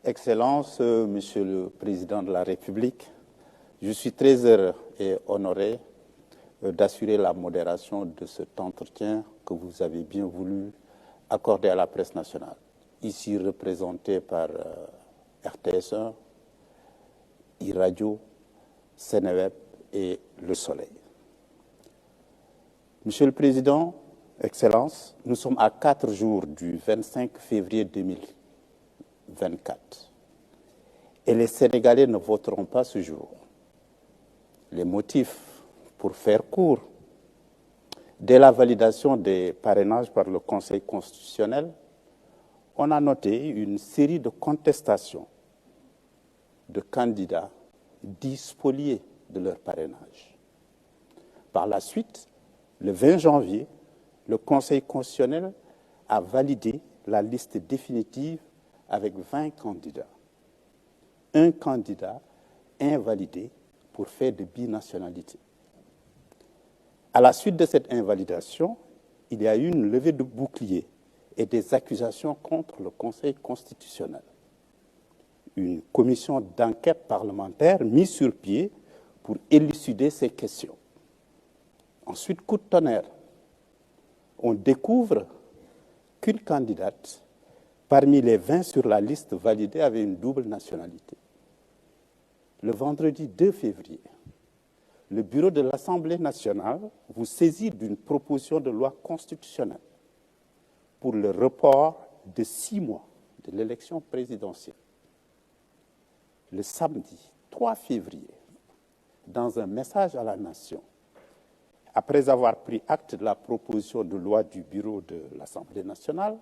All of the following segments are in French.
Excellences, Monsieur le Président de la République, je suis très heureux et honoré d'assurer la modération de cet entretien que vous avez bien voulu accorder à la presse nationale, ici représentée par RTS1, iRadio, Seneweb et Le Soleil. Monsieur le Président, Excellences, nous sommes à 4 jours du 25 février 2024 et les Sénégalais ne voteront pas ce jour. Les motifs, pour faire court, dès la validation des parrainages par le Conseil constitutionnel, on a noté une série de contestations de candidats dits spoliés de leur parrainage. Par la suite, le 20 janvier, le Conseil constitutionnel a validé la liste définitive avec 20 candidats. Un candidat invalidé pour fait de binationalité. À la suite de cette invalidation, il y a eu une levée de bouclier et des accusations contre le Conseil constitutionnel. Une commission d'enquête parlementaire mise sur pied pour élucider ces questions. Ensuite, coup de tonnerre, on découvre qu'une candidate parmi les 20 sur la liste validée avait une double nationalité. Le vendredi 2 février, le bureau de l'Assemblée nationale vous saisit d'une proposition de loi constitutionnelle pour le report de 6 mois de l'élection présidentielle. Le samedi 3 février, dans un message à la nation, après avoir pris acte de la proposition de loi du bureau de l'Assemblée nationale,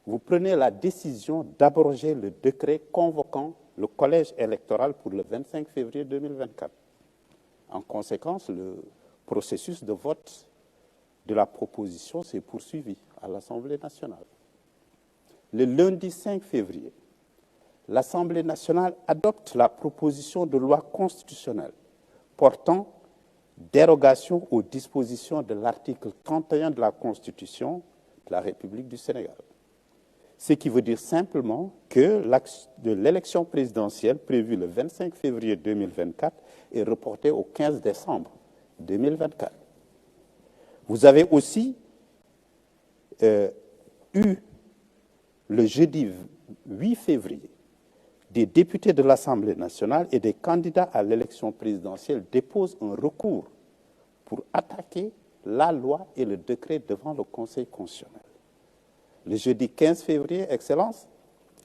vous prenez la décision d'abroger le décret convoquant le collège électoral pour le 25 février 2024. En conséquence, le processus de vote de la proposition s'est poursuivi à l'Assemblée nationale. Le lundi 5 février, l'Assemblée nationale adopte la proposition de loi constitutionnelle portant dérogation aux dispositions de l'article 31 de la Constitution de la République du Sénégal. Ce qui veut dire simplement que l'élection présidentielle prévue le 25 février 2024 est reportée au 15 décembre 2024. Vous avez aussi eu le jeudi 8 février des députés de l'Assemblée nationale et des candidats à l'élection présidentielle déposent un recours pour attaquer la loi et le décret devant le Conseil constitutionnel. Le jeudi 15 février, Excellence,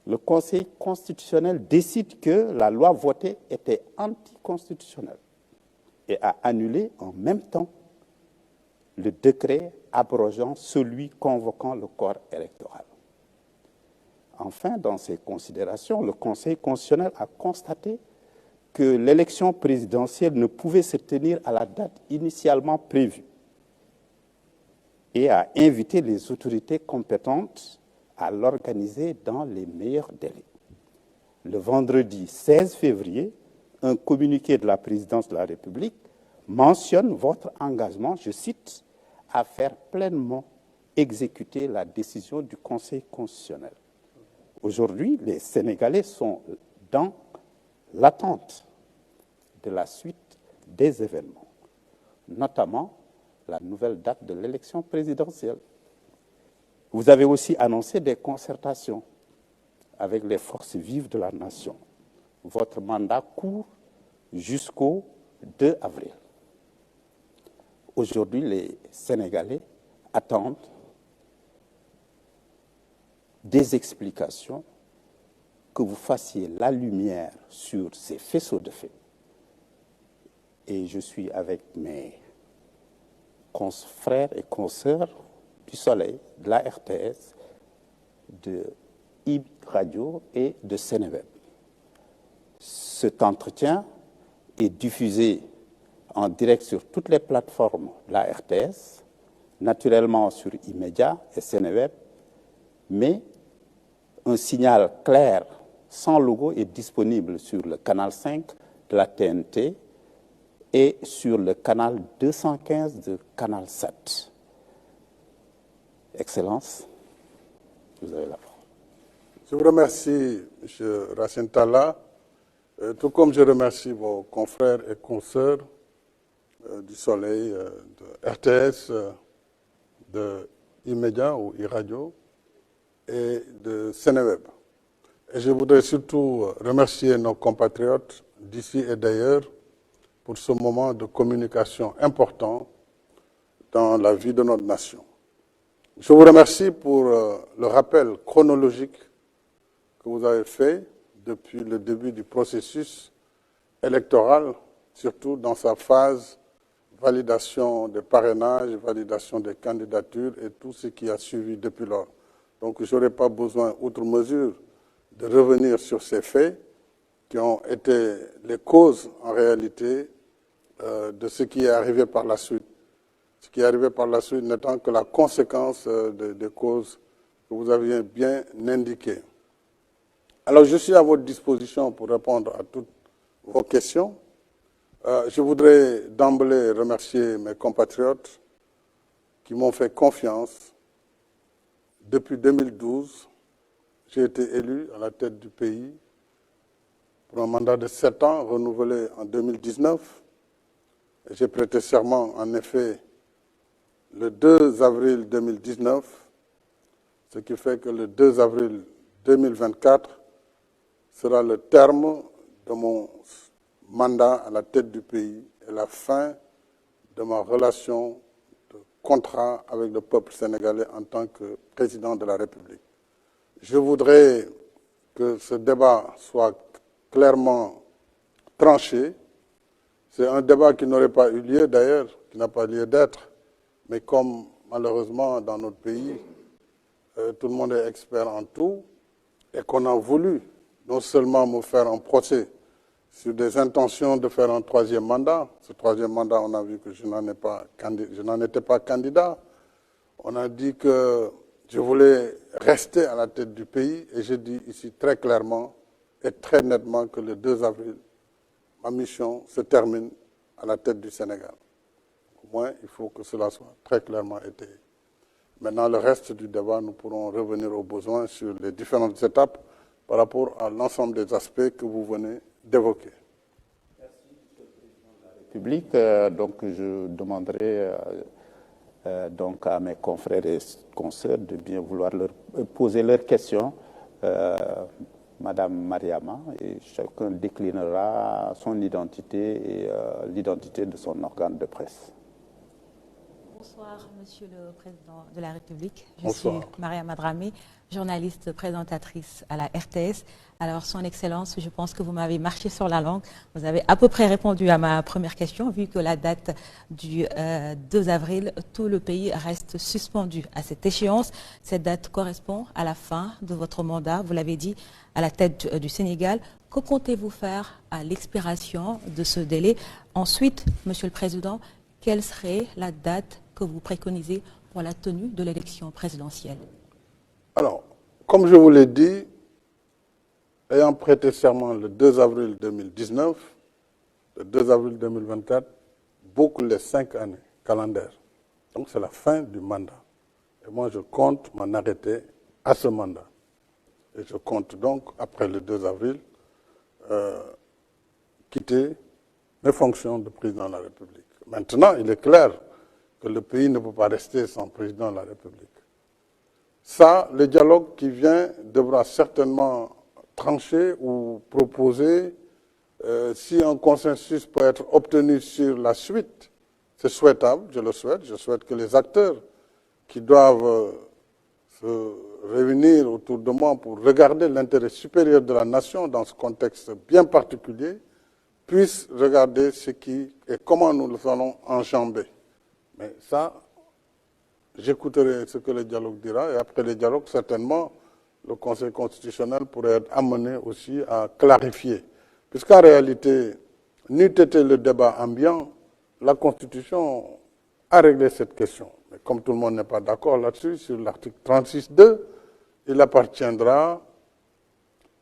le Conseil constitutionnel décide que la loi votée était anticonstitutionnelle et a annulé en même temps le décret abrogeant celui convoquant le corps électoral. Enfin, dans ses considérations, le Conseil constitutionnel a constaté que l'élection présidentielle ne pouvait se tenir à la date initialement prévue et a invité les autorités compétentes à l'organiser dans les meilleurs délais. Le vendredi 16 février, un communiqué de la présidence de la République mentionne votre engagement, je cite, à faire pleinement exécuter la décision du Conseil constitutionnel. Aujourd'hui, les Sénégalais sont dans l'attente de la suite des événements, notamment la nouvelle date de l'élection présidentielle. Vous avez aussi annoncé des concertations avec les forces vives de la nation. Votre mandat court jusqu'au 2 avril. Aujourd'hui, les Sénégalais attendent des explications, que vous fassiez la lumière sur ces faisceaux de faits. Et je suis avec mes frères et consoeurs du Soleil, de la RTS, de iRadio et de Seneweb. Cet entretien est diffusé en direct sur toutes les plateformes de la RTS, naturellement sur iMédia et Seneweb, mais un signal clair, sans logo, est disponible sur le canal 5 de la TNT et sur le canal 215 de Canal 7. Excellence, vous avez la parole. Je vous remercie, M. Racine Talla, tout comme je remercie vos confrères et consoeurs du Soleil, de RTS, de E-Media ou E-Radio et de Sénéweb. Et je voudrais surtout remercier nos compatriotes d'ici et d'ailleurs pour ce moment de communication important dans la vie de notre nation. Je vous remercie pour le rappel chronologique que vous avez fait depuis le début du processus électoral, surtout dans sa phase validation des parrainages, validation des candidatures et tout ce qui a suivi depuis lors. Donc je n'aurai pas besoin, outre mesure, de revenir sur ces faits qui ont été les causes, en réalité, de ce qui est arrivé par la suite. Ce qui est arrivé par la suite n'étant que la conséquence des causes que vous aviez bien indiquées. Alors, je suis à votre disposition pour répondre à toutes vos questions. Je voudrais d'emblée remercier mes compatriotes qui m'ont fait confiance. Depuis 2012, j'ai été élu à la tête du pays pour un mandat de 7 ans, renouvelé en 2019. J'ai prêté serment, en effet, le 2 avril 2019, ce qui fait que le 2 avril 2024 sera le terme de mon mandat à la tête du pays et la fin de ma relation de contrat avec le peuple sénégalais en tant que président de la République. Je voudrais que ce débat soit clairement tranché. C'est un débat qui n'aurait pas eu lieu d'ailleurs, qui n'a pas lieu d'être, mais comme malheureusement dans notre pays, tout le monde est expert en tout, et qu'on a voulu non seulement me faire un procès sur des intentions de faire un troisième mandat. Ce troisième mandat, on a vu que je n'en étais pas candidat. On a dit que je voulais rester à la tête du pays et je dis ici très clairement et très nettement que le 2 avril, ma mission se termine à la tête du Sénégal. Au moins, il faut que cela soit très clairement étayé. Maintenant, le reste du débat, nous pourrons revenir aux besoins sur les différentes étapes par rapport à l'ensemble des aspects que vous venez d'évoquer. Merci, Monsieur le Président de la République. Donc, je demanderai donc à mes confrères et consoeurs de bien vouloir leur poser leurs questions. Madame Mariama, et chacun déclinera son identité et l'identité de son organe de presse. Bonsoir, Monsieur le Président de la République. Bonsoir. Je suis Mariama Dramé, journaliste présentatrice à la RTS. Alors, Son Excellence, je pense que vous m'avez marché sur la langue. Vous avez à peu près répondu à ma première question, vu que la date du 2 avril, tout le pays reste suspendu à cette échéance. Cette date correspond à la fin de votre mandat, vous l'avez dit, à la tête du Sénégal. Que comptez-vous faire à l'expiration de ce délai? Ensuite, Monsieur le Président, quelle serait la date que vous préconisez pour la tenue de l'élection présidentielle? Alors, comme je vous l'ai dit, ayant prêté serment le 2 avril 2019, le 2 avril 2024, boucle les 5 années calendaires. Donc c'est la fin du mandat. Et moi, je compte m'en arrêter à ce mandat. Et je compte donc, après le 2 avril, quitter mes fonctions de président de la République. Maintenant, il est clair que le pays ne peut pas rester sans président de la République. Ça, le dialogue qui vient devra certainement trancher ou proposer, si un consensus peut être obtenu sur la suite, c'est souhaitable, je le souhaite. Je souhaite que les acteurs qui doivent se réunir autour de moi pour regarder l'intérêt supérieur de la nation dans ce contexte bien particulier, puissent regarder ce qui et comment nous le allons enjamber. Mais ça, j'écouterai ce que le dialogue dira et après le dialogue, certainement, le Conseil constitutionnel pourrait être amené aussi à clarifier. Puisqu'en réalité, n'eût été le débat ambiant, la Constitution a réglé cette question. Mais comme tout le monde n'est pas d'accord là-dessus, sur l'article 36.2, il appartiendra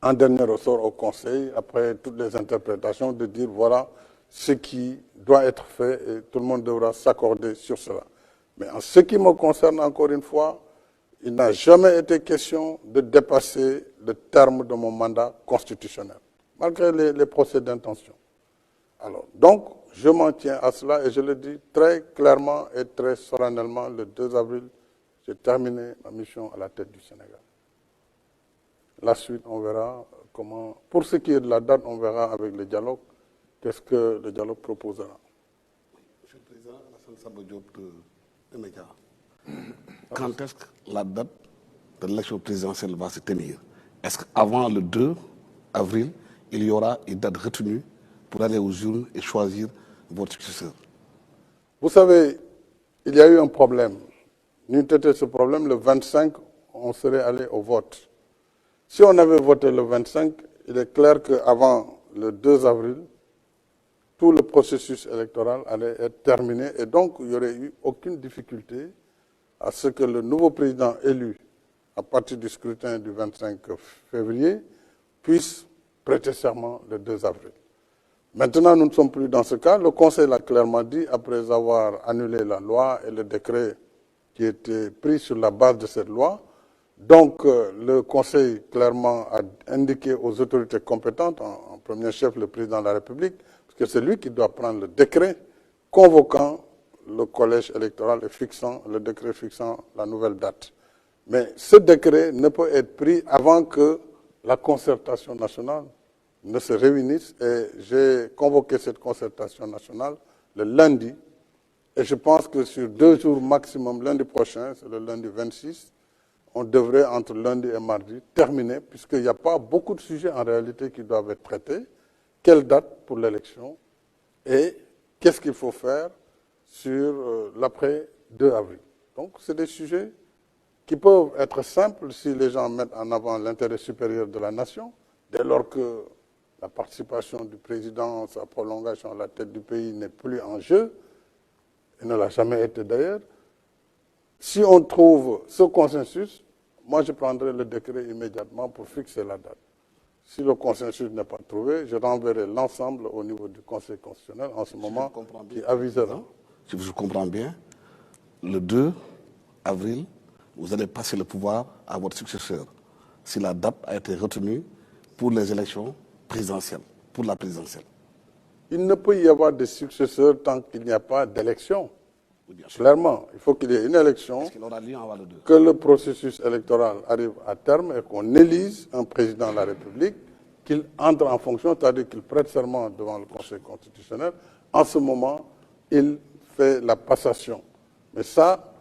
en dernier ressort au Conseil, après toutes les interprétations, de dire voilà ce qui doit être fait et tout le monde devra s'accorder sur cela. Mais en ce qui me concerne, encore une fois, il n'a jamais été question de dépasser le terme de mon mandat constitutionnel, malgré les procès d'intention. Alors, donc, je m'en tiens à cela et je le dis très clairement et très solennellement, le 2 avril, j'ai terminé ma mission à la tête du Sénégal. La suite, on verra comment... Pour ce qui est de la date, on verra avec le dialogue, qu'est-ce que le dialogue proposera. Monsieur le Président, Alassane Samba Diop de Média. Quand est-ce que la date de l'élection présidentielle va se tenir? Est-ce qu'avant le 2 avril, il y aura une date retenue pour aller aux urnes et choisir votre successeur? Vous savez, il y a eu un problème. N'eût été ce problème, le 25, on serait allé au vote. Si on avait voté le 25, il est clair qu'avant le 2 avril, tout le processus électoral allait être terminé et donc il n'y aurait eu aucune difficulté à ce que le nouveau président élu à partir du scrutin du 25 février puisse prêter serment le 2 avril. Maintenant, nous ne sommes plus dans ce cas. Le Conseil l'a clairement dit, après avoir annulé la loi et le décret qui était pris sur la base de cette loi. Donc, le Conseil clairement a indiqué aux autorités compétentes, en premier chef le président de la République, parce que c'est lui qui doit prendre le décret convoquant le collège électoral et fixant le décret fixant la nouvelle date. Mais ce décret ne peut être pris avant que la concertation nationale ne se réunisse. Et j'ai convoqué cette concertation nationale le lundi. Et je pense que sur 2 jours maximum, lundi prochain, c'est le lundi 26, on devrait, entre lundi et mardi, terminer, puisqu'il n'y a pas beaucoup de sujets en réalité qui doivent être traités. Quelle date pour l'élection et qu'est-ce qu'il faut faire sur l'après 2 avril. Donc, c'est des sujets qui peuvent être simples si les gens mettent en avant l'intérêt supérieur de la nation, dès lors que la participation du président, sa prolongation à la tête du pays n'est plus en jeu, et ne l'a jamais été d'ailleurs. Si on trouve ce consensus, moi je prendrai le décret immédiatement pour fixer la date. Si le consensus n'est pas trouvé, je renverrai l'ensemble au niveau du Conseil constitutionnel en ce moment qui avisera. Si je comprends bien, le 2 avril, vous allez passer le pouvoir à votre successeur, si la date a été retenue pour les élections présidentielles, pour la présidentielle. Il ne peut y avoir de successeur tant qu'il n'y a pas d'élection. Clairement, il faut qu'il y ait une élection, que le processus électoral arrive à terme et qu'on élise un président de la République, qu'il entre en fonction, c'est-à-dire qu'il prête serment devant le Conseil constitutionnel. En ce moment, il fait la passation. Mais ça,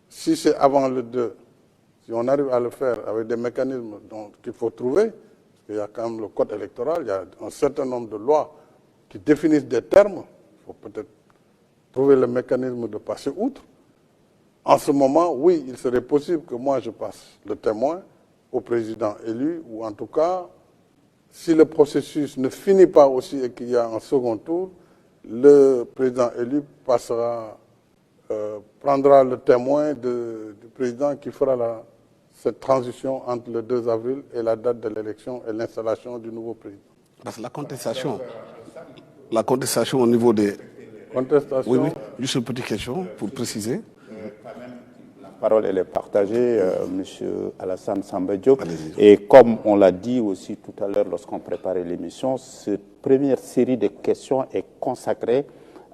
si c'est avant le 2, si on arrive à le faire avec des mécanismes qu'il faut trouver, parce qu'il y a quand même le code électoral, il y a un certain nombre de lois qui définissent des termes, il faut peut-être trouver le mécanisme de passer outre. En ce moment, oui, il serait possible que moi je passe le témoin au président élu, ou en tout cas, si le processus ne finit pas aussi et qu'il y a un second tour, le président élu prendra le témoin du président qui fera cette transition entre le 2 avril et la date de l'élection et l'installation du nouveau président. Parce que la contestation au niveau des... Contestation. Oui, juste une petite question pour préciser. La parole elle est partagée, Monsieur Alassane Samba Diop. Et comme on l'a dit aussi tout à l'heure lorsqu'on préparait l'émission, cette première série de questions est consacrée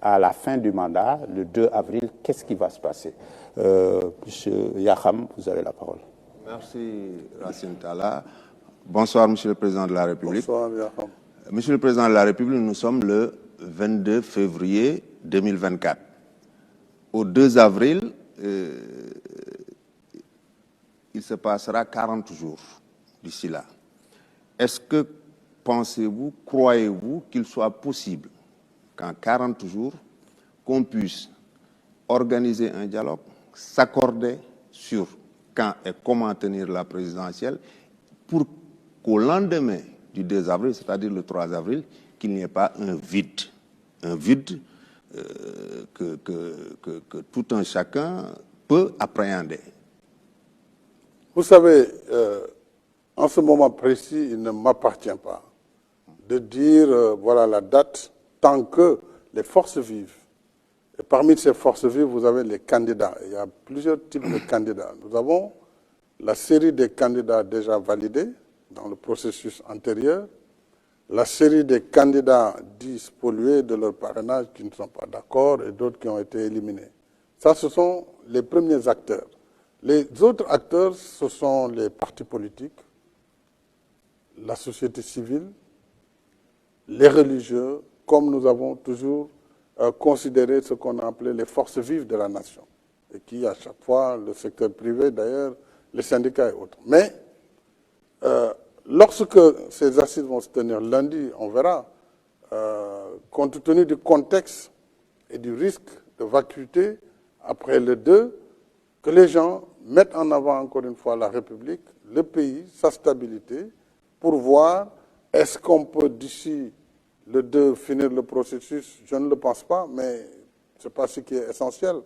à la fin du mandat, le 2 avril. Qu'est-ce qui va se passer? Monsieur Yaham, vous avez la parole. Merci, Racine Talla. Bonsoir, Monsieur le Président de la République. Bonsoir, Yaham. Monsieur le Président de la République, nous sommes le 22 février 2024. Au 2 avril, il se passera 40 jours d'ici là. Est-ce que pensez-vous, croyez-vous qu'il soit possible qu'en 40 jours, qu'on puisse organiser un dialogue, s'accorder sur quand et comment tenir la présidentielle, pour qu'au lendemain du 2 avril, c'est-à-dire le 3 avril, qu'il n'y ait pas un vide que tout un chacun peut appréhender. Vous savez, en ce moment précis, il ne m'appartient pas de dire voilà la date tant que les forces vives. Et parmi ces forces vives, vous avez les candidats. Il y a plusieurs types de candidats. Nous avons la série des candidats déjà validés, dans le processus antérieur, la série des candidats dits spoliés de leur parrainage qui ne sont pas d'accord et d'autres qui ont été éliminés. Ça, ce sont les premiers acteurs. Les autres acteurs, ce sont les partis politiques, la société civile, les religieux, comme nous avons toujours considéré ce qu'on a appelé les forces vives de la nation, et qui, à chaque fois, le secteur privé, d'ailleurs, les syndicats et autres. Mais lorsque ces assises vont se tenir lundi, on verra, compte tenu du contexte et du risque de vacuité après le 2, que les gens mettent en avant encore une fois la République, le pays, sa stabilité, pour voir est-ce qu'on peut d'ici le 2 finir le processus. Je ne le pense pas, mais ce n'est pas ce qui est essentiel.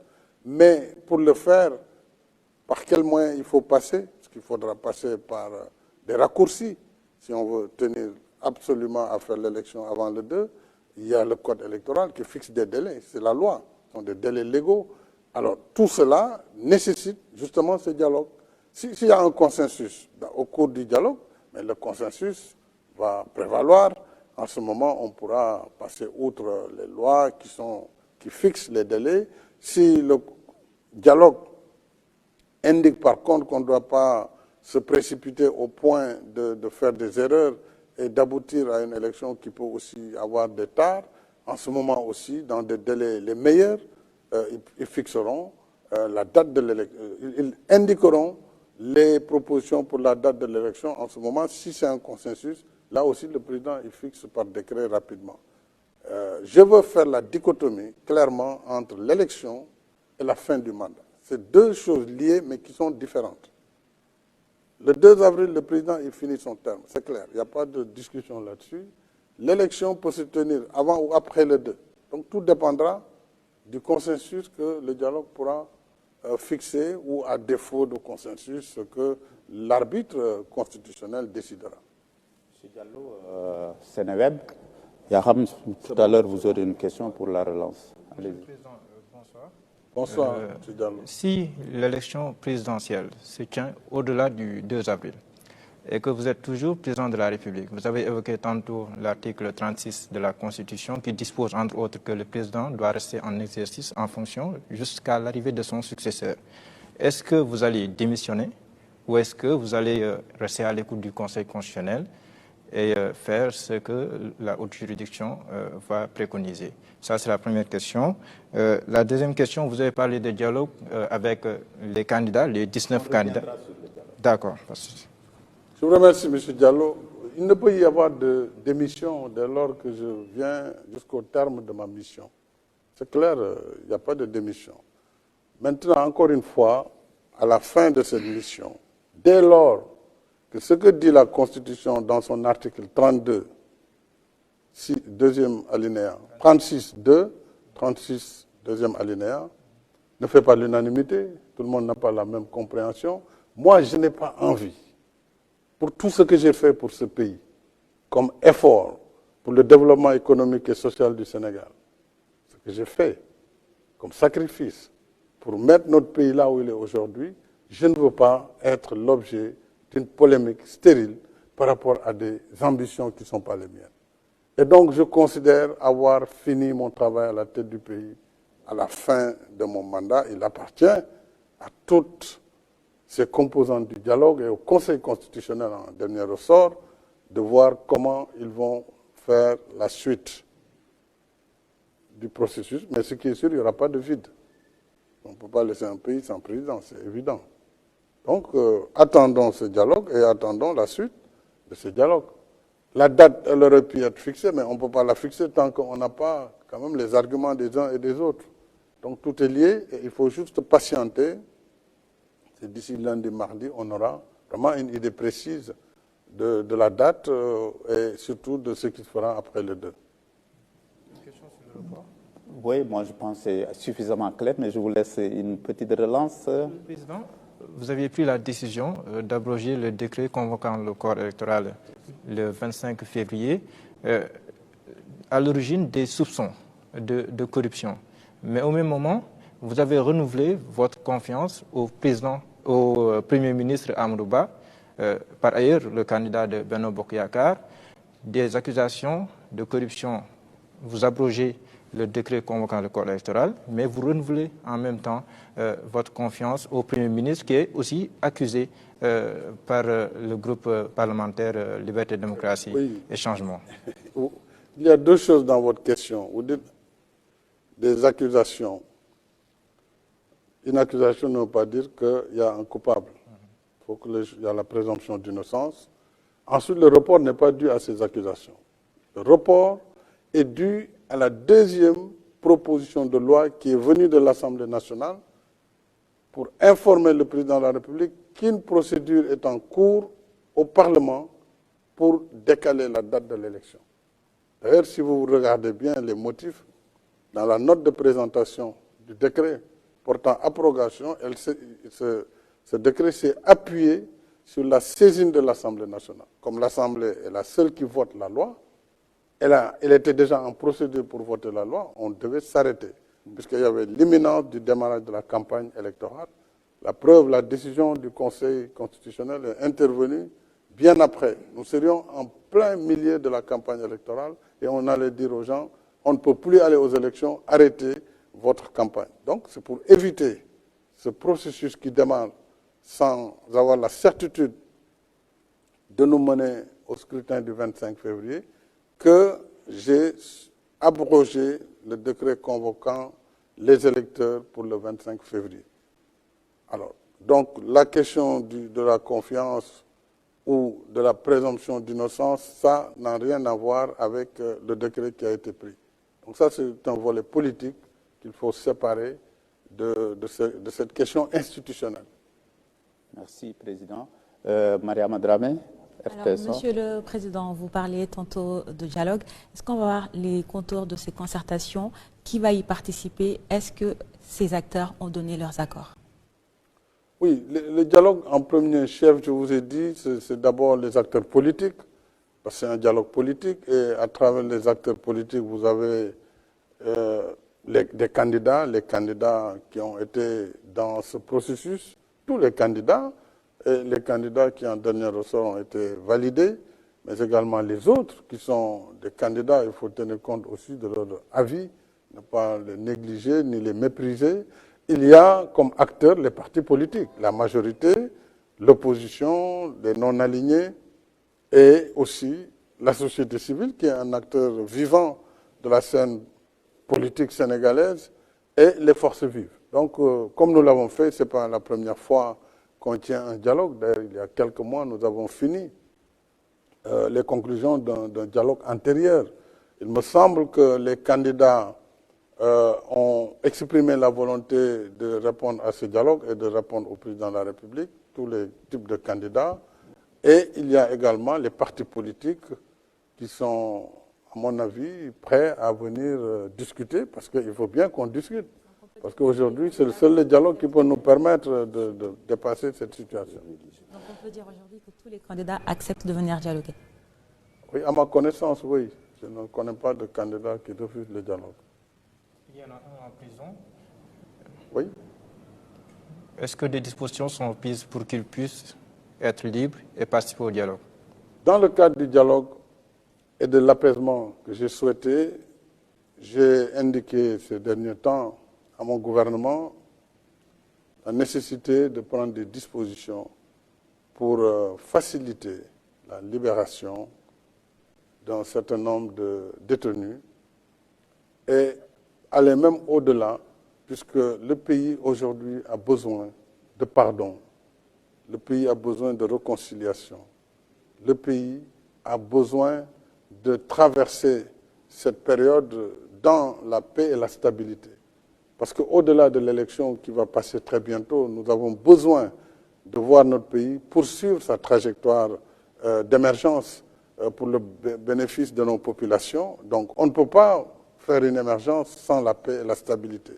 Mais pour le faire, par quels moyens il faut passer? Parce qu'il faudra passer par des raccourcis si on veut tenir absolument à faire l'élection avant le 2. Il y a le code électoral qui fixe des délais, c'est la loi, ce sont des délais légaux. Alors tout cela nécessite justement ce dialogue. S'il y a un consensus au cours du dialogue, mais le consensus va prévaloir. En ce moment, on pourra passer outre les lois qui fixent les délais. Si le dialogue indique par contre qu'on ne doit pas se précipiter au point de faire des erreurs et d'aboutir à une élection qui peut aussi avoir des tares, en ce moment aussi, dans des délais les meilleurs, ils fixeront la date de l'élection. Ils indiqueront les propositions pour la date de l'élection. En ce moment, si c'est un consensus, là aussi le président il fixe par décret rapidement. Je veux faire la dichotomie clairement entre l'élection et la fin du mandat. C'est deux choses liées mais qui sont différentes. Le 2 avril, le président il finit son terme, c'est clair, il n'y a pas de discussion là-dessus. L'élection peut se tenir avant ou après le 2. Donc tout dépendra du consensus que le dialogue pourra fixer ou à défaut de consensus, ce que l'arbitre constitutionnel décidera. M. Diallo, Sénéweb, Yaham, tout à l'heure vous aurez une question pour la relance. Monsieur le Président, bonsoir. Bonsoir, M. Diallo. Si l'élection présidentielle se tient au-delà du 2 avril et que vous êtes toujours président de la République, vous avez évoqué tantôt l'article 36 de la Constitution qui dispose entre autres que le président doit rester en exercice en fonction jusqu'à l'arrivée de son successeur. Est-ce que vous allez démissionner ou est-ce que vous allez rester à l'écoute du Conseil constitutionnel et faire ce que la haute juridiction va préconiser? Ça, c'est la première question. La deuxième question, vous avez parlé de dialogue avec les candidats, les 19 candidats. D'accord. Je vous remercie, M. Diallo. Il ne peut y avoir de démission dès lors que je viens jusqu'au terme de ma mission. C'est clair, il n'y a pas de démission. Maintenant, encore une fois, à la fin de cette mission, dès lors que ce que dit la Constitution dans son article 32, deuxième alinéa, 36.2, 36, deuxième alinéa, ne fait pas l'unanimité, tout le monde n'a pas la même compréhension. Moi, je n'ai pas envie, pour tout ce que j'ai fait pour ce pays, comme effort pour le développement économique et social du Sénégal, ce que j'ai fait comme sacrifice pour mettre notre pays là où il est aujourd'hui, je ne veux pas être l'objet d'une polémique stérile par rapport à des ambitions qui ne sont pas les miennes. Et donc, je considère avoir fini mon travail à la tête du pays à la fin de mon mandat. Il appartient à toutes ces composantes du dialogue et au Conseil constitutionnel en dernier ressort de voir comment ils vont faire la suite du processus. Mais ce qui est sûr, il n'y aura pas de vide. On ne peut pas laisser un pays sans président, c'est évident. Donc, attendons ce dialogue et attendons la suite de ce dialogue. La date, elle aurait pu être fixée, mais on ne peut pas la fixer tant qu'on n'a pas quand même les arguments des uns et des autres. Donc, tout est lié et il faut juste patienter. C'est d'ici lundi, mardi, on aura vraiment une idée précise de la date et surtout de ce qui se fera après le 2. Une question sur le report. Oui, moi je pense que c'est suffisamment clair, mais je vous laisse une petite relance. Monsieur le Président, vous aviez pris la décision d'abroger le décret convoquant le corps électoral le 25 février à l'origine des soupçons de corruption. Mais au même moment, vous avez renouvelé votre confiance au Premier ministre Amadou Ba Par ailleurs, le candidat de Benno Bokk Yakaar, des accusations de corruption, vous abrogez le décret convoquant le corps électoral, mais vous renouvelez en même temps votre confiance au Premier ministre qui est aussi accusé par le groupe parlementaire Liberté, Démocratie et Changement. Il y a deux choses dans votre question. Vous dites des accusations. Une accusation ne veut pas dire qu'il y a un coupable. Il faut qu'il y a la présomption d'innocence. Ensuite, le report n'est pas dû à ces accusations. Le report est dû à la deuxième proposition de loi qui est venue de l'Assemblée nationale pour informer le président de la République qu'une procédure est en cours au Parlement pour décaler la date de l'élection. D'ailleurs, si vous regardez bien les motifs, dans la note de présentation du décret portant abrogation, ce décret s'est appuyé sur la saisine de l'Assemblée nationale. Comme l'Assemblée est la seule qui vote la loi, elle était déjà en procédure pour voter la loi, on devait s'arrêter, puisqu'il y avait l'imminence du démarrage de la campagne électorale. La preuve, la décision du Conseil constitutionnel est intervenue bien après. Nous serions en plein milieu de la campagne électorale et on allait dire aux gens, on ne peut plus aller aux élections, arrêtez votre campagne. Donc c'est pour éviter ce processus qui démarre sans avoir la certitude de nous mener au scrutin du 25 février que j'ai abrogé le décret convoquant les électeurs pour le 25 février. Alors, donc la question de la confiance ou de la présomption d'innocence, ça n'a rien à voir avec le décret qui a été pris. Donc ça, c'est un volet politique qu'il faut séparer de cette question institutionnelle. Merci, Président. Mariama Dramé, Alors, Monsieur le Président, vous parliez tantôt de dialogue. Est-ce qu'on va voir les contours de ces concertations? Qui va y participer? Est-ce que ces acteurs ont donné leurs accords? Oui, le dialogue en premier chef, je vous ai dit, c'est d'abord les acteurs politiques, parce que c'est un dialogue politique, et à travers les acteurs politiques, vous avez les candidats qui ont été dans ce processus, tous les candidats, et les candidats qui en dernier ressort ont été validés, mais également les autres qui sont des candidats, il faut tenir compte aussi de leur avis, ne pas les négliger ni les mépriser. Il y a comme acteurs les partis politiques, la majorité, l'opposition, les non-alignés et aussi la société civile qui est un acteur vivant de la scène politique sénégalaise et les forces vives. Donc, comme nous l'avons fait, ce n'est pas la première fois qu'on tient un dialogue. D'ailleurs, il y a quelques mois, nous avons fini les conclusions d'un dialogue antérieur. Il me semble que les candidats ont exprimé la volonté de répondre à ce dialogue et de répondre au président de la République, tous les types de candidats. Et il y a également les partis politiques qui sont, à mon avis, prêts à venir discuter, parce qu'il faut bien qu'on discute. Parce qu'aujourd'hui, c'est le seul dialogue qui peut nous permettre de dépasser cette situation. Donc on peut dire aujourd'hui que tous les candidats acceptent de venir dialoguer? Oui, à ma connaissance, oui. Je ne connais pas de candidat qui refuse le dialogue. Il y en a un en prison. Oui. Est-ce que des dispositions sont prises pour qu'il puisse être libre et participer au dialogue? Dans le cadre du dialogue et de l'apaisement que j'ai souhaité, j'ai indiqué ces derniers temps à mon gouvernement la nécessité de prendre des dispositions pour faciliter la libération d'un certain nombre de détenus et aller même au-delà, puisque le pays aujourd'hui a besoin de pardon, le pays a besoin de réconciliation, le pays a besoin de traverser cette période dans la paix et la stabilité. Parce qu'au-delà de l'élection qui va passer très bientôt, nous avons besoin de voir notre pays poursuivre sa trajectoire d'émergence pour le bénéfice de nos populations. Donc on ne peut pas faire une émergence sans la paix et la stabilité.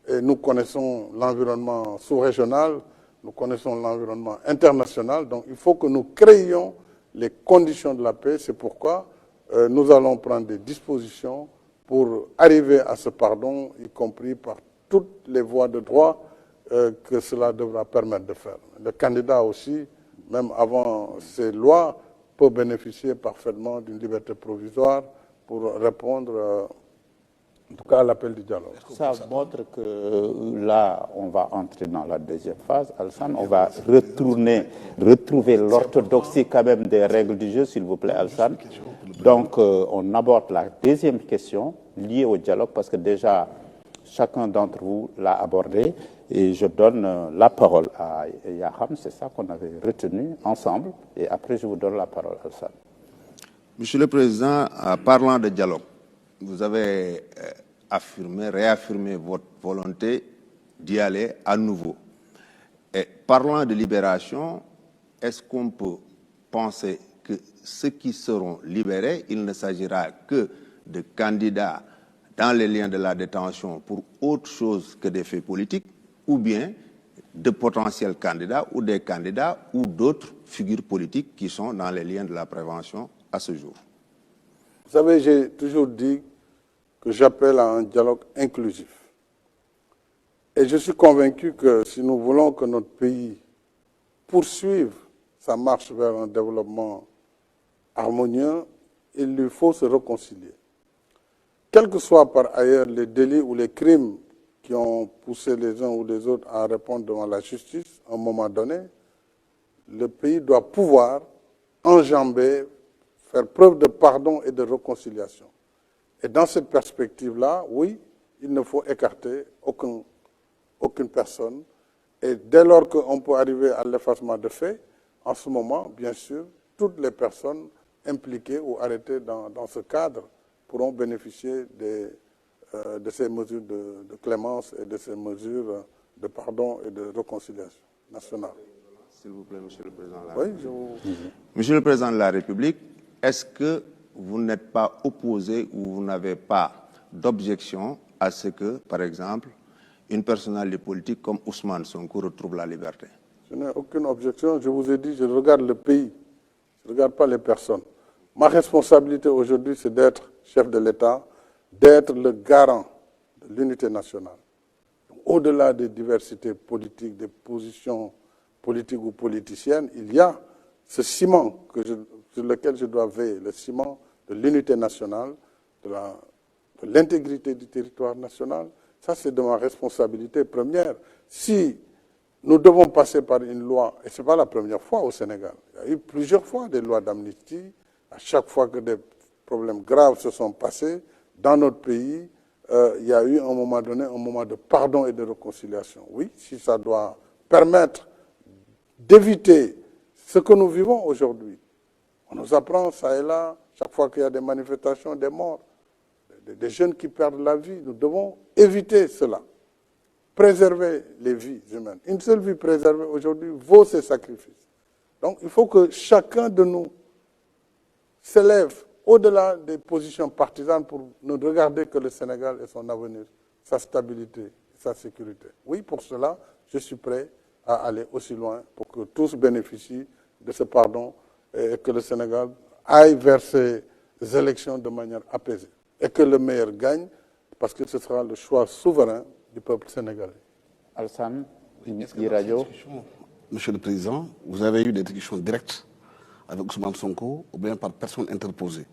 Et nous connaissons l'environnement sous-régional, nous connaissons l'environnement international, donc il faut que nous créions les conditions de la paix. C'est pourquoi nous allons prendre des dispositions pour arriver à ce pardon, y compris par toutes les voies de droit que cela devra permettre de faire. Le candidat aussi même avant ces lois, peut bénéficier parfaitement d'une liberté provisoire pour répondre, en tout cas, à l'appel du dialogue. Ça montre que là, on va entrer dans la deuxième phase, Alassane. On va retrouver l'orthodoxie quand même des règles du jeu, s'il vous plaît, Alassane. Donc, on aborde la deuxième question liée au dialogue, parce que déjà, chacun d'entre vous l'a abordé. Et je donne la parole à Yaham, c'est ça qu'on avait retenu ensemble. Et après, je vous donne la parole, Alassane. Monsieur le Président, parlant de dialogue, vous avez réaffirmé votre volonté d'y aller à nouveau. Et parlant de libération, est-ce qu'on peut penser que ceux qui seront libérés, il ne s'agira que de candidats dans les liens de la détention pour autre chose que des faits politiques, ou bien de potentiels candidats ou des candidats ou d'autres figures politiques qui sont dans les liens de la prévention à ce jour? Vous savez, j'ai toujours dit que j'appelle à un dialogue inclusif. Et je suis convaincu que si nous voulons que notre pays poursuive sa marche vers un développement harmonieux, il lui faut se réconcilier. Quels que soient par ailleurs les délits ou les crimes qui ont poussé les uns ou les autres à répondre devant la justice, à un moment donné, le pays doit pouvoir enjamber, faire preuve de pardon et de réconciliation. Et dans cette perspective-là, oui, il ne faut écarter aucune personne. Et dès lors qu'on peut arriver à l'effacement de faits, en ce moment, bien sûr, toutes les personnes impliquées ou arrêtées dans ce cadre pourront bénéficier de ces mesures de clémence et de ces mesures de pardon et de réconciliation nationale. S'il vous plaît, Monsieur le Président de la Oui, République. Monsieur le Président de la République, est-ce que vous n'êtes pas opposé ou vous n'avez pas d'objection à ce que, par exemple, une personnalité politique comme Ousmane Sonko retrouve la liberté? Je n'ai aucune objection. Je vous ai dit, je regarde le pays. Je ne regarde pas les personnes. Ma responsabilité aujourd'hui, c'est d'être chef de l'État, d'être le garant de l'unité nationale. Au-delà des diversités politiques, des positions politiques ou politiciennes, il y a ce ciment sur lequel je dois veiller, le ciment de l'unité nationale, de l'intégrité du territoire national. Ça, c'est de ma responsabilité première. Si nous devons passer par une loi, et ce n'est pas la première fois au Sénégal, il y a eu plusieurs fois des lois d'amnistie, à chaque fois que des problèmes graves se sont passés, dans notre pays, il y a eu à un moment donné un moment de pardon et de réconciliation. Oui, si ça doit permettre d'éviter ce que nous vivons aujourd'hui. On nous apprend ça et là, chaque fois qu'il y a des manifestations, des morts, des jeunes qui perdent la vie. Nous devons éviter cela, préserver les vies humaines. Une seule vie préservée aujourd'hui vaut ses sacrifices. Donc il faut que chacun de nous s'élève au-delà des positions partisanes pour ne regarder que le Sénégal et son avenir, sa stabilité et sa sécurité. Oui, pour cela, je suis prêt à aller aussi loin pour que tous bénéficient de ce pardon et que le Sénégal aille vers ces élections de manière apaisée. Et que le meilleur gagne, parce que ce sera le choix souverain du peuple sénégalais. Alassane, Radio. Monsieur le Président, vous avez eu des discussions directes avec Ousmane Sonko ou bien par personne interposée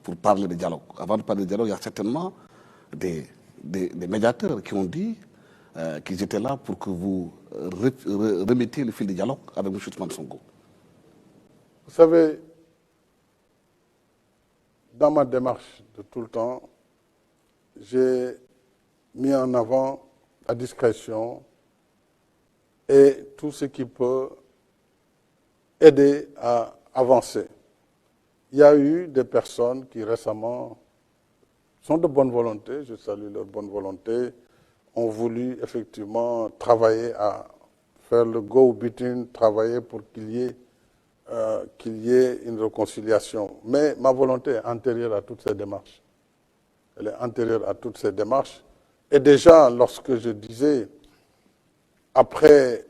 pour parler de dialogue. Avant de parler de dialogue, il y a certainement des médiateurs qui ont dit qu'ils étaient là pour que vous remettiez le fil du dialogue avec M. Ousmane Sonko. Vous savez, dans ma démarche de tout le temps, j'ai mis en avant la discrétion et tout ce qui peut aider à avancer. Il y a eu des personnes qui récemment sont de bonne volonté, je salue leur bonne volonté, ont voulu effectivement travailler à faire le go-between, travailler pour qu'il y ait une réconciliation. Mais ma volonté est antérieure à toutes ces démarches. Elle est antérieure à toutes ces démarches. Et déjà, lorsque je disais, après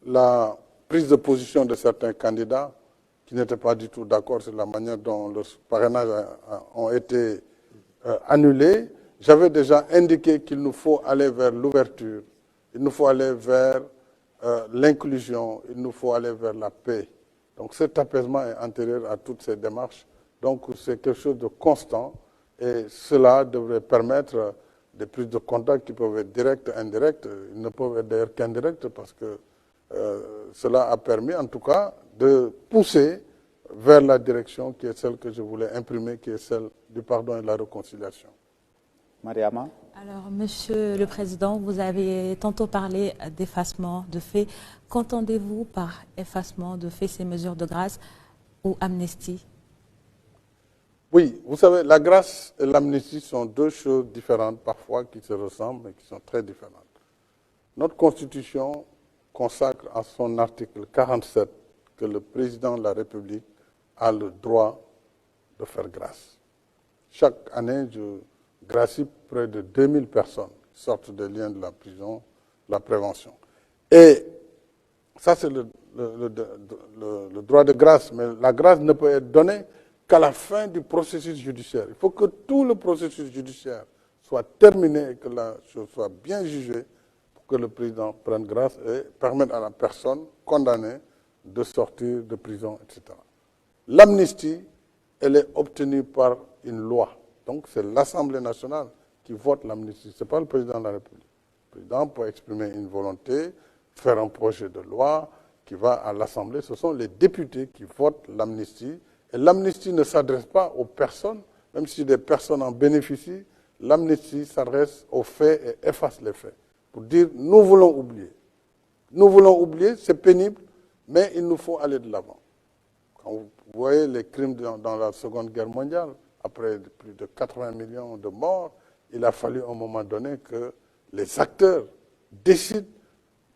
la prise de position de certains candidats qui n'étaient pas du tout d'accord sur la manière dont leurs parrainages ont été annulés, j'avais déjà indiqué qu'il nous faut aller vers l'ouverture, il nous faut aller vers l'inclusion, il nous faut aller vers la paix. Donc cet apaisement est antérieur à toutes ces démarches. Donc c'est quelque chose de constant et cela devrait permettre des prises de contact qui peuvent être directes, indirectes. Ils ne peuvent être d'ailleurs qu'indirectes parce que cela a permis en tout cas de pousser vers la direction qui est celle que je voulais imprimer, qui est celle du pardon et de la réconciliation. Mariama? Alors, Monsieur le Président, vous avez tantôt parlé d'effacement de faits. Qu'entendez-vous par effacement de faits, ces mesures de grâce ou amnistie? Oui, vous savez, la grâce et l'amnistie sont deux choses différentes parfois qui se ressemblent mais qui sont très différentes. Notre Constitution consacre en son article 47 que le président de la République a le droit de faire grâce. Chaque année, je gracie près de 2000 personnes qui sortent des liens de la prison, de la prévention. Et ça, c'est le droit de grâce, mais la grâce ne peut être donnée qu'à la fin du processus judiciaire. Il faut que tout le processus judiciaire soit terminé et que la chose soit bien jugée pour que le président prenne grâce et permette à la personne condamnée de sortir de prison, etc. L'amnistie, elle est obtenue par une loi. Donc c'est l'Assemblée nationale qui vote l'amnistie, ce n'est pas le président de la République. Le président peut exprimer une volonté, faire un projet de loi qui va à l'Assemblée. Ce sont les députés qui votent l'amnistie. Et l'amnistie ne s'adresse pas aux personnes, même si des personnes en bénéficient. L'amnistie s'adresse aux faits et efface les faits. Pour dire, nous voulons oublier. Nous voulons oublier, c'est pénible, mais il nous faut aller de l'avant. Quand vous voyez les crimes dans la Seconde Guerre mondiale, après plus de 80 millions de morts, il a fallu à un moment donné que les acteurs décident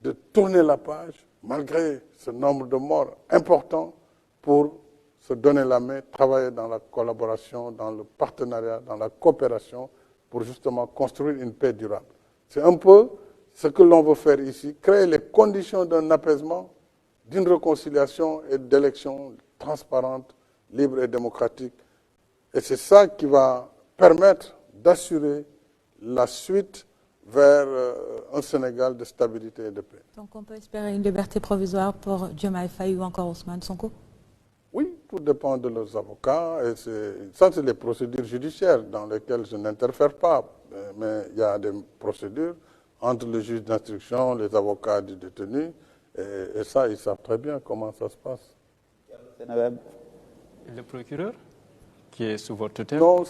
de tourner la page, malgré ce nombre de morts important, pour se donner la main, travailler dans la collaboration, dans le partenariat, dans la coopération, pour justement construire une paix durable. C'est un peu ce que l'on veut faire ici, créer les conditions d'un apaisement, d'une réconciliation et d'élections transparentes, libres et démocratiques. Et c'est ça qui va permettre d'assurer la suite vers un Sénégal de stabilité et de paix. Donc on peut espérer une liberté provisoire pour Diomaye Faye ou encore Ousmane Sonko? Oui, tout dépend de leurs avocats. Et ça, c'est les procédures judiciaires dans lesquelles je n'interfère pas. Mais il y a des procédures entre le juge d'instruction, les avocats du détenu. Et ça, ils savent très bien comment ça se passe. Le procureur qui est sous votre tutelle? Non,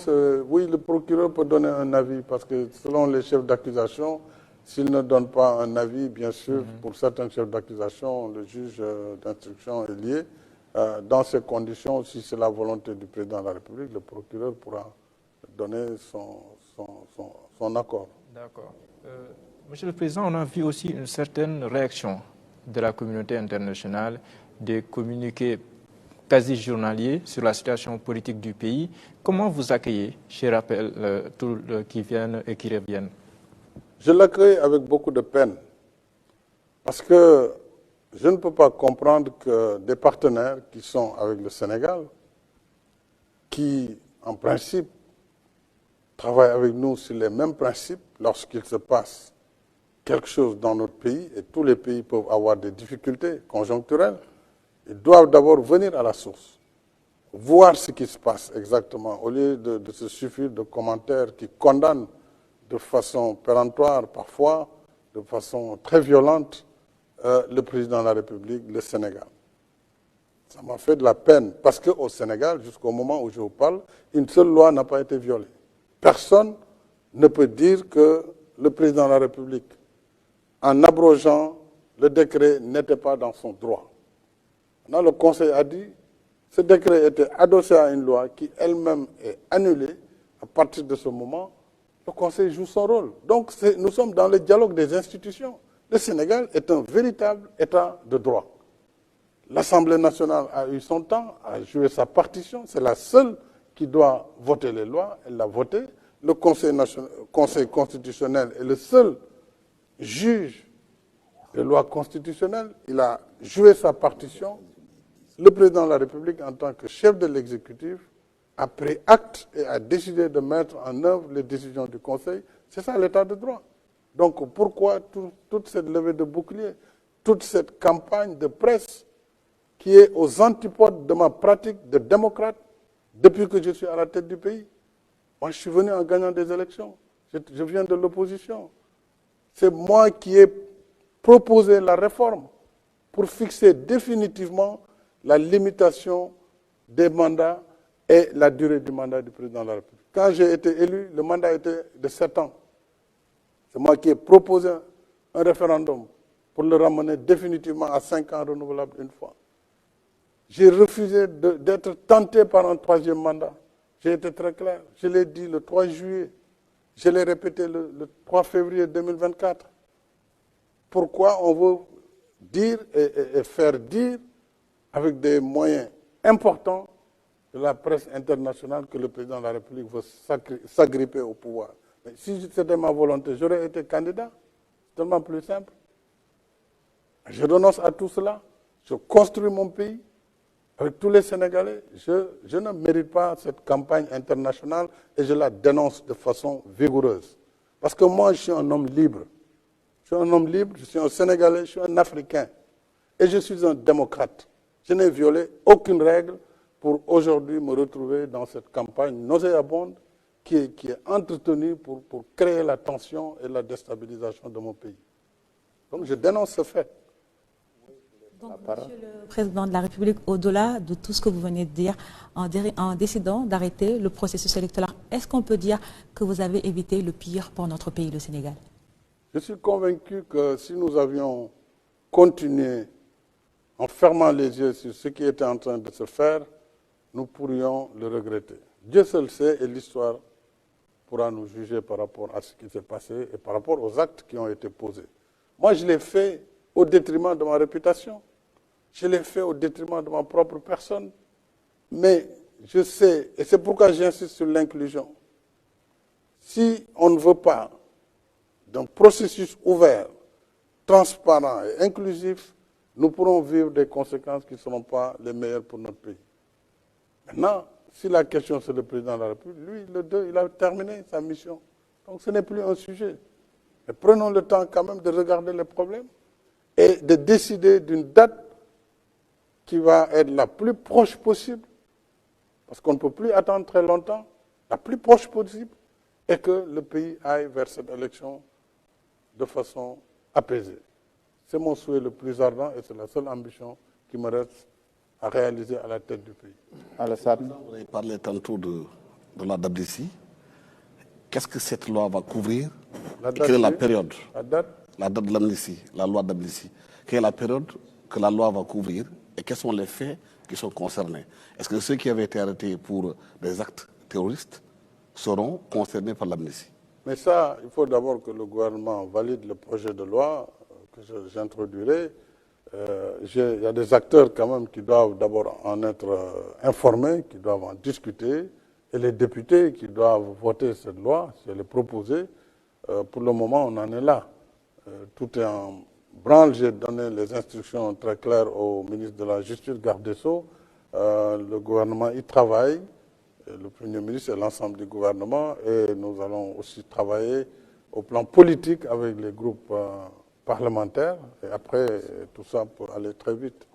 oui, le procureur peut donner un avis parce que selon les chefs d'accusation, s'il ne donne pas un avis, bien sûr, pour certains chefs d'accusation, le juge d'instruction est lié. Dans ces conditions, si c'est la volonté du président de la République, le procureur pourra donner son accord. D'accord. Monsieur le Président, on a vu aussi une certaine réaction de la communauté internationale, des communiqués quasi journaliers sur la situation politique du pays. Comment vous accueillez, je rappelle, tous qui viennent et qui reviennent? Je l'accueille avec beaucoup de peine parce que je ne peux pas comprendre que des partenaires qui sont avec le Sénégal, qui en principe travaillent avec nous sur les mêmes principes, lorsqu'il se passe quelque chose dans notre pays, et tous les pays peuvent avoir des difficultés conjoncturelles, ils doivent d'abord venir à la source, voir ce qui se passe exactement, au lieu de se suffire de commentaires qui condamnent de façon péremptoire, parfois de façon très violente, le président de la République, le Sénégal. Ça m'a fait de la peine, parce qu'au Sénégal, jusqu'au moment où je vous parle, une seule loi n'a pas été violée. Personne ne peut dire que le président de la République, en abrogeant le décret, n'était pas dans son droit. Là, le Conseil a dit que ce décret était adossé à une loi qui elle-même est annulée. À partir de ce moment, le Conseil joue son rôle. Donc, nous sommes dans le dialogue des institutions. Le Sénégal est un véritable État de droit. L'Assemblée nationale a eu son temps, a joué sa partition. C'est la seule qui doit voter les lois. Elle l'a voté. Le Conseil constitutionnel est le seul juge des lois constitutionnelles. Il a joué sa partition. Le président de la République, en tant que chef de l'exécutif, a pris acte et a décidé de mettre en œuvre les décisions du Conseil. C'est ça l'État de droit. Donc pourquoi toute cette levée de bouclier? toute cette campagne de presse qui est aux antipodes de ma pratique de démocrate depuis que je suis à la tête du pays. Moi, je suis venu en gagnant des élections. Je viens de l'opposition. C'est moi qui ai proposé la réforme pour fixer définitivement la limitation des mandats et la durée du mandat du président de la République. Quand j'ai été élu, le mandat était de 7 ans. C'est moi qui ai proposé un référendum pour le ramener définitivement à 5 ans renouvelable une fois. J'ai refusé d'être tenté par un 3e mandat. J'ai été très clair. Je l'ai dit le 3 juillet. Je l'ai répété le 3 février 2024. Pourquoi on veut dire et faire dire avec des moyens importants de la presse internationale que le président de la République veut s'agripper au pouvoir. Mais si c'était ma volonté, j'aurais été candidat. C'est tellement plus simple. Je renonce à tout cela. Je construis mon pays avec tous les Sénégalais. Je ne mérite pas cette campagne internationale et je la dénonce de façon vigoureuse. Parce que moi, je suis un homme libre. Je suis un homme libre, je suis un Sénégalais, je suis un Africain. Et je suis un démocrate. Je n'ai violé aucune règle pour aujourd'hui me retrouver dans cette campagne nauséabonde qui est entretenue pour créer la tension et la déstabilisation de mon pays. Donc je dénonce ce fait. Donc, Monsieur le Président de la République, au-delà de tout ce que vous venez de dire, en décidant d'arrêter le processus électoral, est-ce qu'on peut dire que vous avez évité le pire pour notre pays, le Sénégal? Je suis convaincu que si nous avions continué en fermant les yeux sur ce qui était en train de se faire, nous pourrions le regretter. Dieu seul sait et l'histoire pourra nous juger par rapport à ce qui s'est passé et par rapport aux actes qui ont été posés. Moi, je l'ai fait au détriment de ma réputation. Je l'ai fait au détriment de ma propre personne. Mais je sais, et c'est pourquoi j'insiste sur l'inclusion. Si on ne veut pas d'un processus ouvert, transparent et inclusif, nous pourrons vivre des conséquences qui ne seront pas les meilleures pour notre pays. Maintenant, si la question c'est le président de la République, lui, le 2, il a terminé sa mission. Donc ce n'est plus un sujet. Mais prenons le temps quand même de regarder les problèmes et de décider d'une date qui va être la plus proche possible, parce qu'on ne peut plus attendre très longtemps, la plus proche possible, et que le pays aille vers cette élection de façon apaisée. C'est mon souhait le plus ardent et c'est la seule ambition qui me reste à réaliser à la tête du pays. Alassane. Vous avez parlé tantôt de la loi d'amnistie. Qu'est-ce que cette loi va couvrir? Quelle est la période? La date? La date de l'amnistie, la loi d'amnistie. Quelle est la période que la loi va couvrir et quels sont les faits qui sont concernés? Est-ce que ceux qui avaient été arrêtés pour des actes terroristes seront concernés par l'amnistie? Mais ça, il faut d'abord que le gouvernement valide le projet de loi que j'introduirai. Il y a des acteurs quand même qui doivent d'abord en être informés, qui doivent en discuter, et les députés qui doivent voter cette loi, si elle est proposée. Pour le moment, on en est là. Tout est en branle. J'ai donné les instructions très claires au ministre de la Justice, garde des Sceaux. Le gouvernement y travaille, le Premier ministre et l'ensemble du gouvernement, et nous allons aussi travailler au plan politique avec les groupes parlementaires, et après, tout ça peut aller très vite.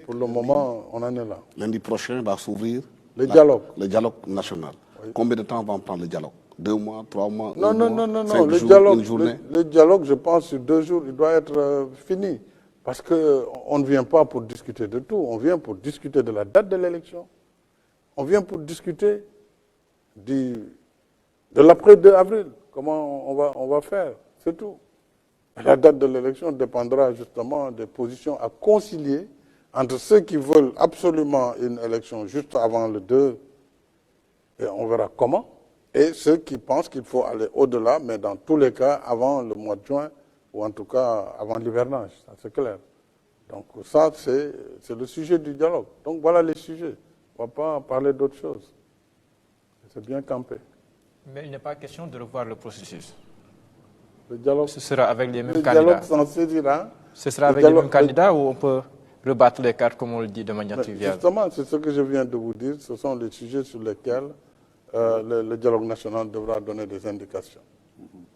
Pour le moment, on en est là. Lundi prochain va s'ouvrir le dialogue national. Oui. Combien de temps va en prendre le dialogue? 2 mois, 3 mois, Non, un non, mois, non, 5 non. jours, une journée? Le dialogue, je pense, sur 2 jours, il doit être fini. Parce qu'on ne vient pas pour discuter de tout, on vient pour discuter de la date de l'élection. On vient pour discuter de l'après 2 avril, comment on va faire, c'est tout. La date de l'élection dépendra justement des positions à concilier entre ceux qui veulent absolument une élection juste avant le 2, et on verra comment, et ceux qui pensent qu'il faut aller au-delà, mais dans tous les cas avant le mois de juin, ou en tout cas avant l'hivernage, ça c'est clair. Donc ça, c'est le sujet du dialogue. Donc voilà les sujets. On ne va pas parler d'autre chose. C'est bien campé. Mais il n'est pas question de revoir le processus. Le dialogue, Ce sera avec les mêmes le candidats. dialogue s'en saisira. Ce sera avec les mêmes candidats ou on peut rebattre les cartes comme on le dit de manière triviale? Justement, c'est ce que je viens de vous dire. Ce sont les sujets sur lesquels le dialogue national devra donner des indications.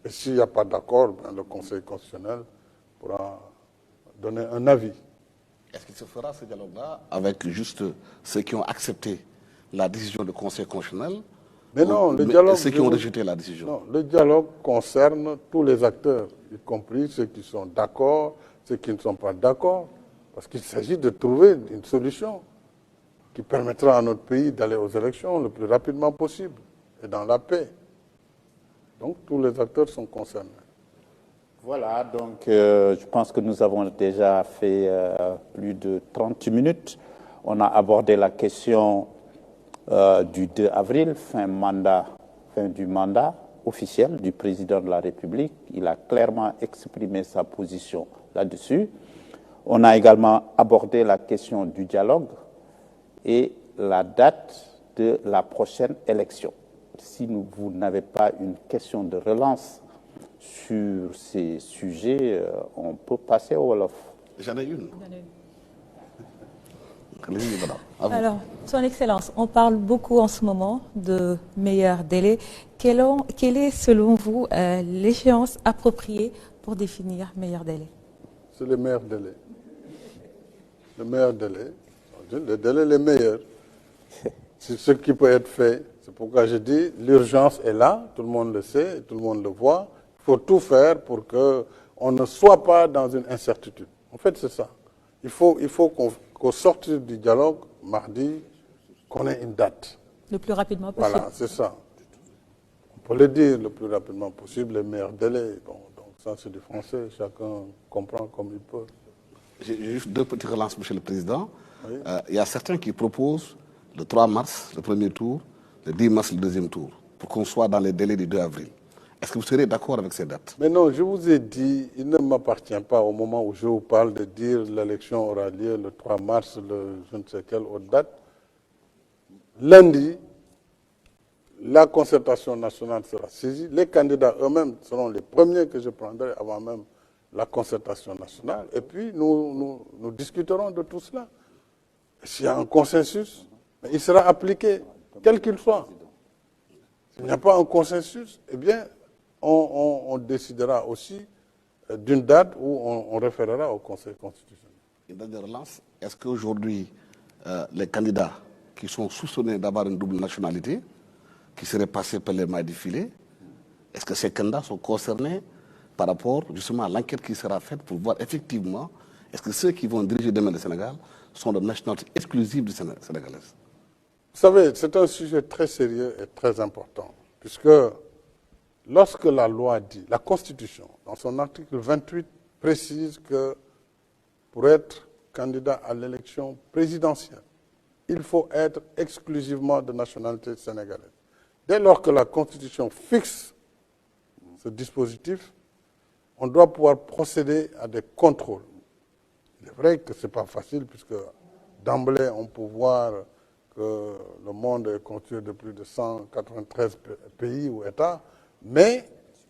Et s'il n'y a pas d'accord, le Conseil constitutionnel pourra donner un avis. Est-ce qu'il se fera ce dialogue-là avec juste ceux qui ont accepté la décision du Conseil constitutionnel? Mais non, le dialogue... Ceux qui ont rejeté la décision. Non, le dialogue concerne tous les acteurs, y compris ceux qui sont d'accord, ceux qui ne sont pas d'accord, parce qu'il s'agit de trouver une solution qui permettra à notre pays d'aller aux élections le plus rapidement possible et dans la paix. Donc tous les acteurs sont concernés. Voilà, donc je pense que nous avons déjà fait plus de 30 minutes. On a abordé la question du 2 avril, fin du mandat officiel du président de la République. Il a clairement exprimé sa position là-dessus. On a également abordé la question du dialogue et la date de la prochaine élection. Si vous n'avez pas une question de relance sur ces sujets, on peut passer au Wolof. J'en ai une. Alors, Son Excellence, on parle beaucoup en ce moment de meilleurs délais. Quelle est, selon vous, l'échéance appropriée pour définir meilleur délai? C'est le meilleur délai. Le meilleur délai. Le délai les meilleurs. C'est ce qui peut être fait. C'est pourquoi je dis l'urgence est là, tout le monde le sait, tout le monde le voit. Il faut tout faire pour qu'on ne soit pas dans une incertitude. En fait, c'est ça. Il faut qu'au sortir du dialogue, mardi, qu'on ait une date. Le plus rapidement possible. Voilà, c'est ça. On peut le dire le plus rapidement possible, les meilleurs délais. Bon, donc ça, c'est du français, chacun comprend comme il peut. J'ai juste deux petites relances, Monsieur le Président. Oui. Il y a certains qui proposent le 3 mars, le premier tour, le 10 mars, le deuxième tour, pour qu'on soit dans les délais du 2 avril. Est-ce que vous serez d'accord avec ces dates? Mais non, je vous ai dit, il ne m'appartient pas au moment où je vous parle de dire l'élection aura lieu le 3 mars, je ne sais quelle autre date. Lundi, la concertation nationale sera saisie. Les candidats eux-mêmes seront les premiers que je prendrai avant même la concertation nationale. Et puis, nous discuterons de tout cela. S'il y a un consensus, il sera appliqué, quel qu'il soit. S'il n'y a pas un consensus, eh bien, on décidera aussi d'une date où on référera au Conseil constitutionnel. Une dernière relance. Est-ce qu'aujourd'hui, les candidats qui sont soupçonnés d'avoir une double nationalité, qui seraient passés par les mailles du filet, est-ce que ces candidats sont concernés par rapport justement à l'enquête qui sera faite pour voir effectivement, est-ce que ceux qui vont diriger demain le Sénégal sont de nationalité exclusive du sénégalaise? Vous savez, c'est un sujet très sérieux et très important, puisque lorsque la loi dit, la Constitution, dans son article 28, précise que pour être candidat à l'élection présidentielle, il faut être exclusivement de nationalité sénégalaise. Dès lors que la Constitution fixe ce dispositif, on doit pouvoir procéder à des contrôles. Il est vrai que ce n'est pas facile, puisque d'emblée, on peut voir que le monde est constitué de plus de 193 pays ou États, mais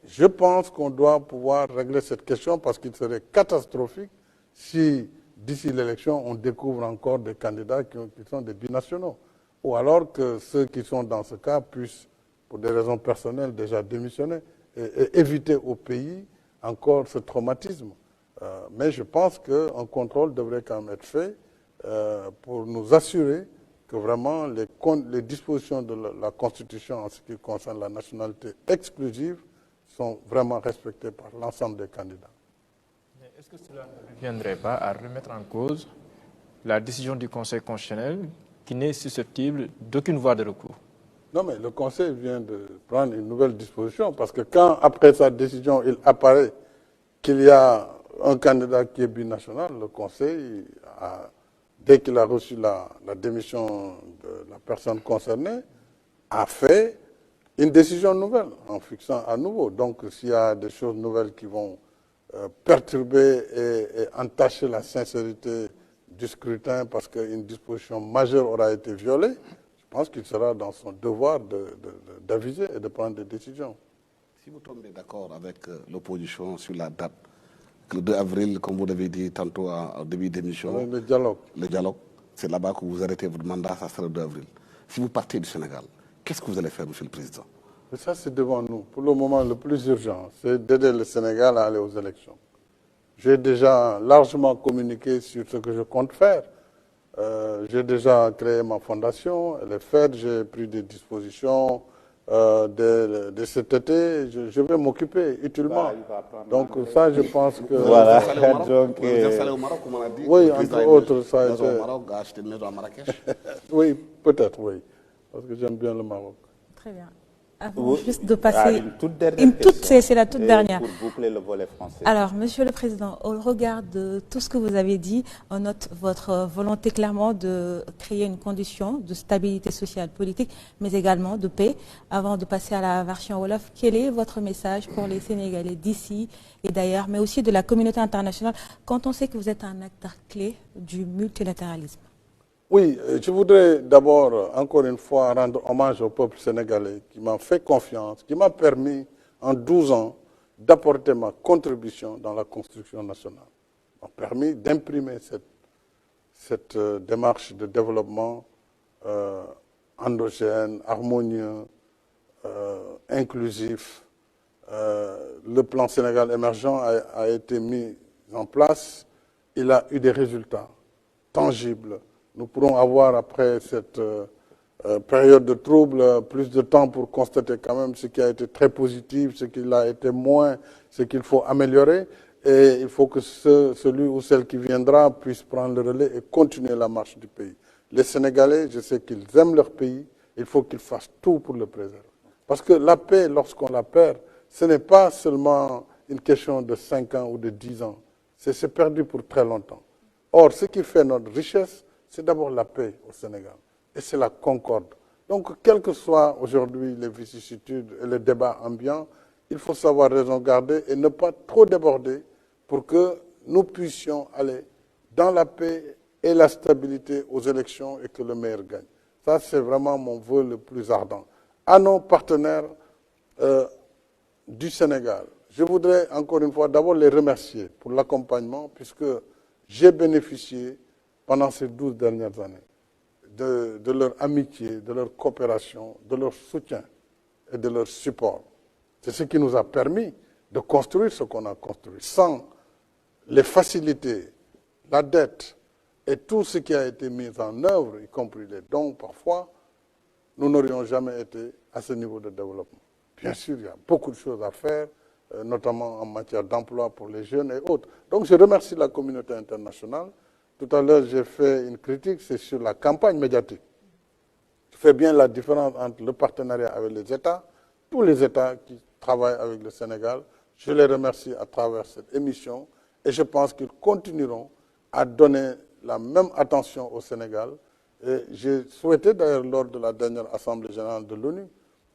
je pense qu'on doit pouvoir régler cette question parce qu'il serait catastrophique si, d'ici l'élection, on découvre encore des candidats qui sont des binationaux. Ou alors que ceux qui sont dans ce cas puissent, pour des raisons personnelles, déjà démissionner et éviter au pays encore ce traumatisme. Mais je pense qu'un contrôle devrait quand même être fait pour nous assurer que vraiment les dispositions de la Constitution en ce qui concerne la nationalité exclusive sont vraiment respectées par l'ensemble des candidats. Mais est-ce que cela ne viendrait pas à remettre en cause la décision du Conseil constitutionnel qui n'est susceptible d'aucune voie de recours? Non, mais le Conseil vient de prendre une nouvelle disposition parce que quand, après sa décision, il apparaît qu'il y a un candidat qui est binational, le Conseil, dès qu'il a reçu la démission de la personne concernée, a fait une décision nouvelle en fixant à nouveau. Donc, s'il y a des choses nouvelles qui vont perturber et entacher la sincérité du scrutin parce qu'une disposition majeure aura été violée, je pense qu'il sera dans son devoir d'aviser et de prendre des décisions. Si vous tombez d'accord avec l'opposition sur la date, le 2 avril, comme vous l'avez dit tantôt au début d'émission, le dialogue. Le dialogue, c'est là-bas que vous arrêtez votre mandat, ça sera le 2 avril. Si vous partez du Sénégal, qu'est-ce que vous allez faire, Monsieur le Président? Mais ça, c'est devant nous. Pour le moment, le plus urgent, c'est d'aider le Sénégal à aller aux élections. j'ai déjà largement communiqué sur ce que je compte faire. J'ai déjà créé ma fondation, elle est faite, j'ai pris des dispositions de cet été, je vais m'occuper utilement. Donc ça, je pense que... Voilà, donc... donc... Vous êtes installé au Maroc, comme on a dit. Oui, entre autres, ça a été... été... au Maroc, a acheté une maison à Marrakech. Oui, peut-être, oui, parce que j'aime bien le Maroc. Très bien. Avant juste de passer... Ah, une toute dernière question. C'est la toute dernière. Pour boucler le volet français. Alors, Monsieur le Président, au regard de tout ce que vous avez dit, on note votre volonté clairement de créer une condition de stabilité sociale, politique, mais également de paix. Avant de passer à la version Wolof, quel est votre message pour les Sénégalais d'ici et d'ailleurs, mais aussi de la communauté internationale, quand on sait que vous êtes un acteur clé du multilatéralisme? Oui, je voudrais d'abord, encore une fois, rendre hommage au peuple sénégalais qui m'a fait confiance, qui m'a permis en 12 ans d'apporter ma contribution dans la construction nationale. M'a permis d'imprimer cette démarche de développement endogène, harmonieux, inclusif. Le plan Sénégal émergent a été mis en place. Il a eu des résultats tangibles. Nous pourrons avoir, après cette période de trouble, plus de temps pour constater quand même ce qui a été très positif, ce qui a été moins, ce qu'il faut améliorer. Et il faut que celui ou celle qui viendra puisse prendre le relais et continuer la marche du pays. Les Sénégalais, je sais qu'ils aiment leur pays, il faut qu'ils fassent tout pour le préserver. Parce que la paix, lorsqu'on la perd, ce n'est pas seulement une question de 5 ans ou de 10 ans. C'est perdu pour très longtemps. Or, ce qui fait notre richesse, c'est d'abord la paix au Sénégal. Et c'est la concorde. Donc, quelles que soient aujourd'hui les vicissitudes et les débats ambiants, il faut savoir raison garder et ne pas trop déborder pour que nous puissions aller dans la paix et la stabilité aux élections et que le meilleur gagne. Ça, c'est vraiment mon vœu le plus ardent. À nos partenaires du Sénégal, je voudrais encore une fois d'abord les remercier pour l'accompagnement puisque j'ai bénéficié pendant ces 12 dernières années de leur amitié, de leur coopération, de leur soutien et de leur support. C'est ce qui nous a permis de construire ce qu'on a construit. Sans les facilités, la dette et tout ce qui a été mis en œuvre, y compris les dons parfois, nous n'aurions jamais été à ce niveau de développement. Bien sûr, il y a beaucoup de choses à faire, notamment en matière d'emploi pour les jeunes et autres. Donc je remercie la communauté internationale. Tout à l'heure, j'ai fait une critique, c'est sur la campagne médiatique. Je fais bien la différence entre le partenariat avec les États, tous les États qui travaillent avec le Sénégal. Je les remercie à travers cette émission et je pense qu'ils continueront à donner la même attention au Sénégal. Et j'ai souhaité d'ailleurs lors de la dernière Assemblée générale de l'ONU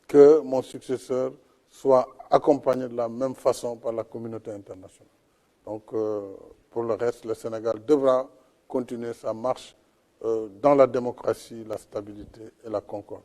que mon successeur soit accompagné de la même façon par la communauté internationale. Donc, pour le reste, le Sénégal devra continuer sa marche dans la démocratie, la stabilité et la concorde.